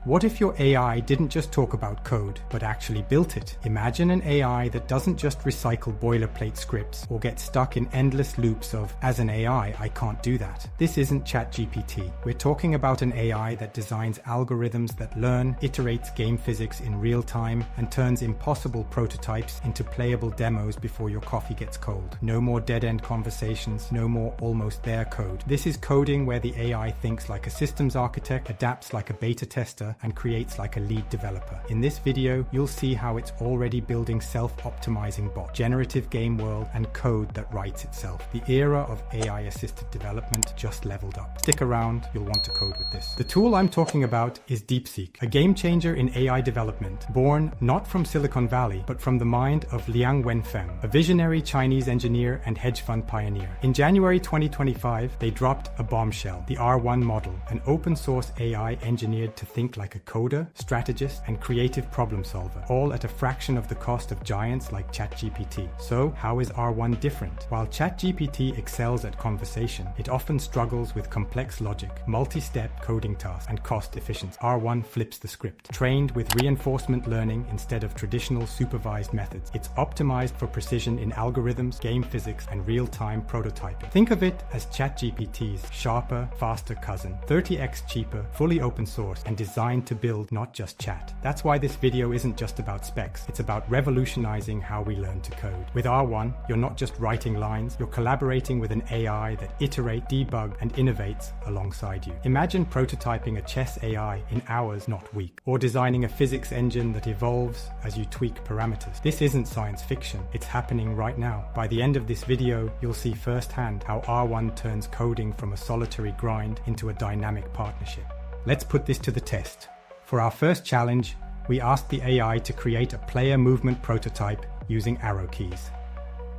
What if your AI didn't just talk about code, but actually built it? Imagine an AI that doesn't just recycle boilerplate scripts or get stuck in endless loops of, as an AI, I can't do that. This isn't ChatGPT. We're talking about an AI that designs algorithms that learn, iterates game physics in real time, and turns impossible prototypes into playable demos before your coffee gets cold. No more dead-end conversations, no more almost there code. This is coding where the AI thinks like a systems architect, adapts like a beta tester, and creates like a lead developer. In this video, you'll see how it's already building self-optimizing bots, generative game world, and code that writes itself. The era of AI-assisted development just leveled up. Stick around, you'll want to code with this. The tool I'm talking about is DeepSeek, a game changer in AI development, born not from Silicon Valley, but from the mind of Liang Wenfeng, a visionary Chinese engineer and hedge fund pioneer. In January 2025, they dropped a bombshell, the R1 model, an open source AI engineered to think like a coder, strategist, and creative problem solver, all at a fraction of the cost of giants like ChatGPT. So, how is R1 different? While ChatGPT excels at conversation, it often struggles with complex logic, multi-step coding tasks, and cost efficiency. R1 flips the script. Trained with reinforcement learning instead of traditional supervised methods, it's optimized for precision in algorithms, game physics, and real-time prototyping. Think of it as ChatGPT's sharper, faster cousin, 30x cheaper, fully open source, and designed to build, not just chat. That's why this video isn't just about specs, it's about revolutionizing how we learn to code. With R1, you're not just writing lines, you're collaborating with an AI that iterates, debugs, and innovates alongside you. Imagine prototyping a chess AI in hours, not weeks, or designing a physics engine that evolves as you tweak parameters. This isn't science fiction, it's happening right now. By the end of this video, you'll see firsthand how R1 turns coding from a solitary grind into a dynamic partnership. Let's put this to the test. For our first challenge, we asked the AI to create a player movement prototype using arrow keys.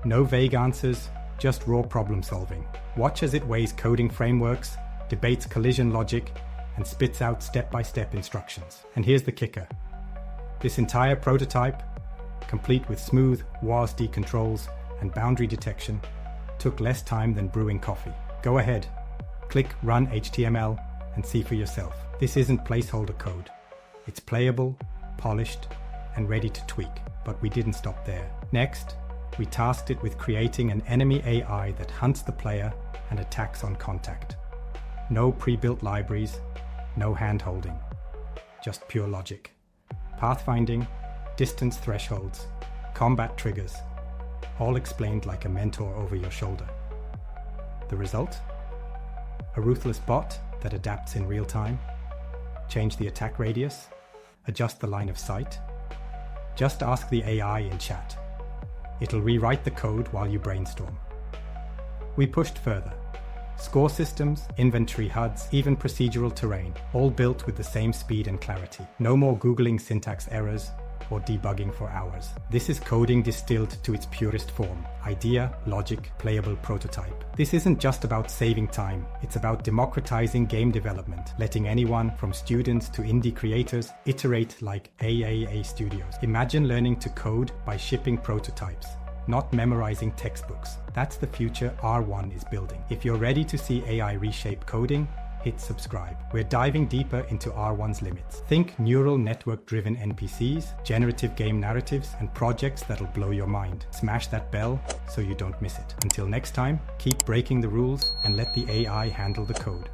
No vague answers, just raw problem solving. Watch as it weighs coding frameworks, debates collision logic, and spits out step-by-step instructions. And here's the kicker. This entire prototype, complete with smooth WASD controls and boundary detection, took less time than brewing coffee. Go ahead, click Run HTML and see for yourself. This isn't placeholder code. It's playable, polished, and ready to tweak. But we didn't stop there. Next, we tasked it with creating an enemy AI that hunts the player and attacks on contact. No pre-built libraries, no hand-holding, just pure logic. Pathfinding, distance thresholds, combat triggers, all explained like a mentor over your shoulder. The result? A ruthless bot that adapts in real time, change the attack radius, adjust the line of sight. Just ask the AI in chat. It'll rewrite the code while you brainstorm. We pushed further. Score systems, inventory HUDs, even procedural terrain, all built with the same speed and clarity. No more Googling syntax errors or debugging for hours. This is coding distilled to its purest form. Idea, logic, playable prototype. This isn't just about saving time, it's about democratizing game development, letting anyone from students to indie creators iterate like AAA studios. Imagine learning to code by shipping prototypes, not memorizing textbooks. That's the future R1 is building. If you're ready to see AI reshape coding, hit subscribe. We're diving deeper into R1's limits. Think neural network-driven NPCs, generative game narratives, and projects that'll blow your mind. Smash that bell so you don't miss it. Until next time, keep breaking the rules and let the AI handle the code.